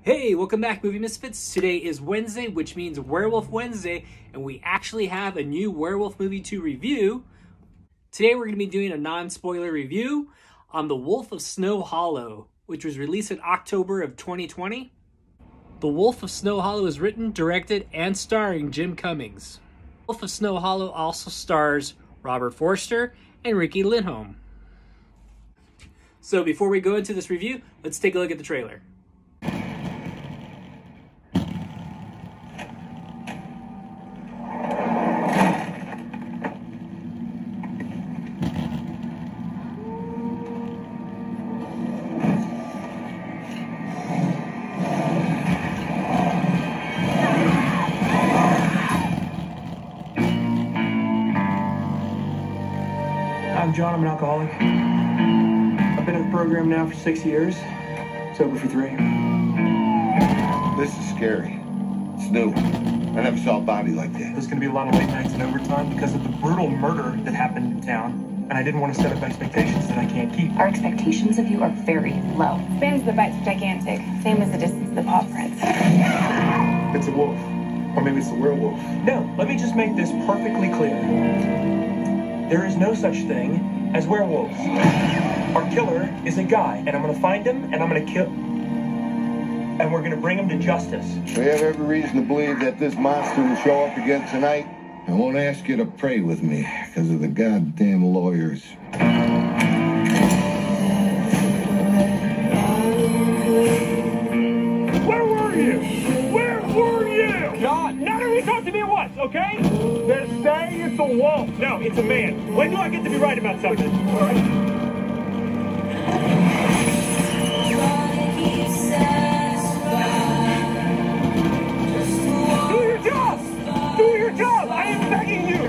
Hey, welcome back, Movie Misfits. Today is Wednesday, which means Werewolf Wednesday, and we actually have a new werewolf movie to review. Today we're going to be doing a non-spoiler review on The Wolf of Snow Hollow, which was released in October of 2020. The Wolf of Snow Hollow is written, directed, and starring Jim Cummings. Wolf of Snow Hollow also stars Robert Forster and Riki Lindhome. So before we go into this review, let's take a look at the trailer. I'm John, I'm an alcoholic. I've been in the program now for 6 years, sober for 3. This is scary. It's new. I never saw a body like that. There's gonna be a lot of late nights and overtime because of the brutal murder that happened in town, and I didn't want to set up expectations that I can't keep. Our expectations of you are very low. Spans the bites gigantic, same as the distance of the paw prints. It's a wolf. Or maybe it's a werewolf. No, let me just make this perfectly clear. There is no such thing as werewolves. Our killer is a guy, and I'm gonna find him, and I'm gonna kill... and we're gonna bring him to justice. We have every reason to believe that this monster will show up again tonight. I won't ask you to pray with me because of the goddamn lawyers. Where were you? Where were you? God, none of you talk to me at once, okay? They're saying it's a wolf. No, it's a man. When do I get to be right about something? Do your job! Do your job! I am begging you!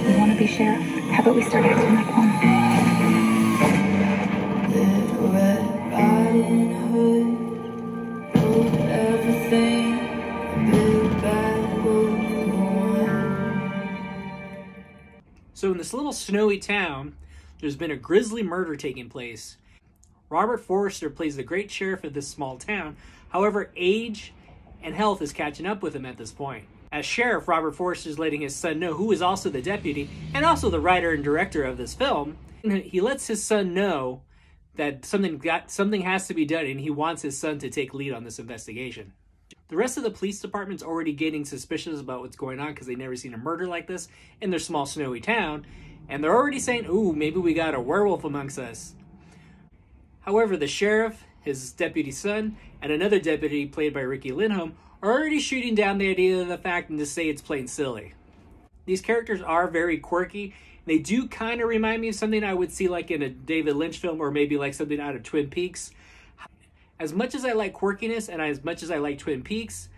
You want to be sheriff? How about we start acting like one? So in this little snowy town, there's been a grisly murder taking place. Robert Forster plays the great sheriff of this small town. However, age and health is catching up with him at this point. As sheriff, Robert Forster is letting his son know, who is also the deputy and also the writer and director of this film. He lets his son know that something has to be done, and he wants his son to take lead on this investigation. The rest of the police department's already getting suspicious about what's going on because they've never seen a murder like this in their small snowy town, and they're already saying, ooh, maybe we got a werewolf amongst us. However, the sheriff, his deputy son, and another deputy played by Riki Lindhome are already shooting down the idea of the fact and just say it's plain silly. These characters are very quirky. They do kind of remind me of something I would see like in a David Lynch film, or maybe like something out of Twin Peaks. As much as I like quirkiness and as much as I like Twin Peaks,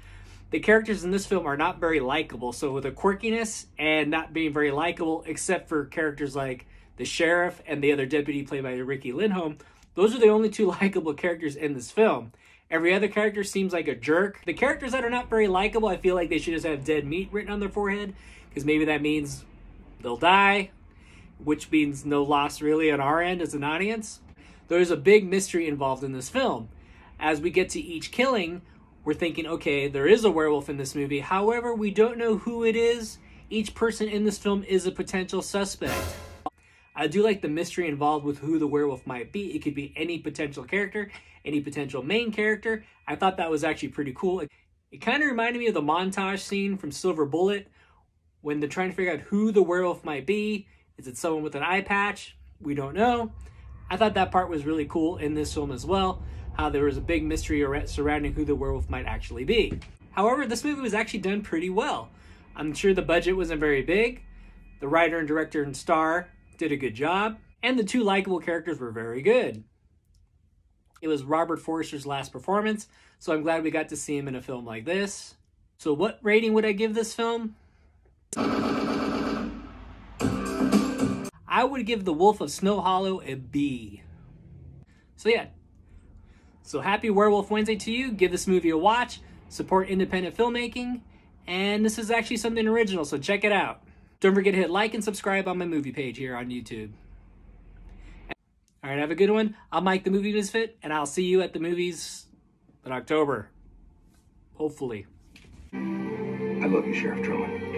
the characters in this film are not very likable. So with the quirkiness and not being very likable, except for characters like the sheriff and the other deputy played by Riki Lindhome, those are the only two likable characters in this film. Every other character seems like a jerk. The characters that are not very likable, I feel like they should just have dead meat written on their forehead, because maybe that means they'll die, which means no loss really on our end as an audience. There's a big mystery involved in this film. As we get to each killing, we're thinking, okay, there is a werewolf in this movie. However, we don't know who it is. Each person in this film is a potential suspect. I do like the mystery involved with who the werewolf might be. It could be any potential character, any potential main character. I thought that was actually pretty cool. It kind of reminded me of the montage scene from Silver Bullet when they're trying to figure out who the werewolf might be. Is it someone with an eye patch? We don't know. I thought that part was really cool in this film as well, how there was a big mystery surrounding who the werewolf might actually be. However, this movie was actually done pretty well. I'm sure the budget wasn't very big. The writer and director and star did a good job, and the two likable characters were very good. It was Robert Forster's last performance, so I'm glad we got to see him in a film like this. So what rating would I give this film? I would give The Wolf of Snow Hollow a B. So yeah. So happy Werewolf Wednesday to you. Give this movie a watch. Support independent filmmaking. And this is actually something original, so check it out. Don't forget to hit like and subscribe on my movie page here on YouTube. All right, have a good one. I'm Mike the Movie Misfit, and I'll see you at the movies in October. Hopefully. I love you, Sheriff Truman.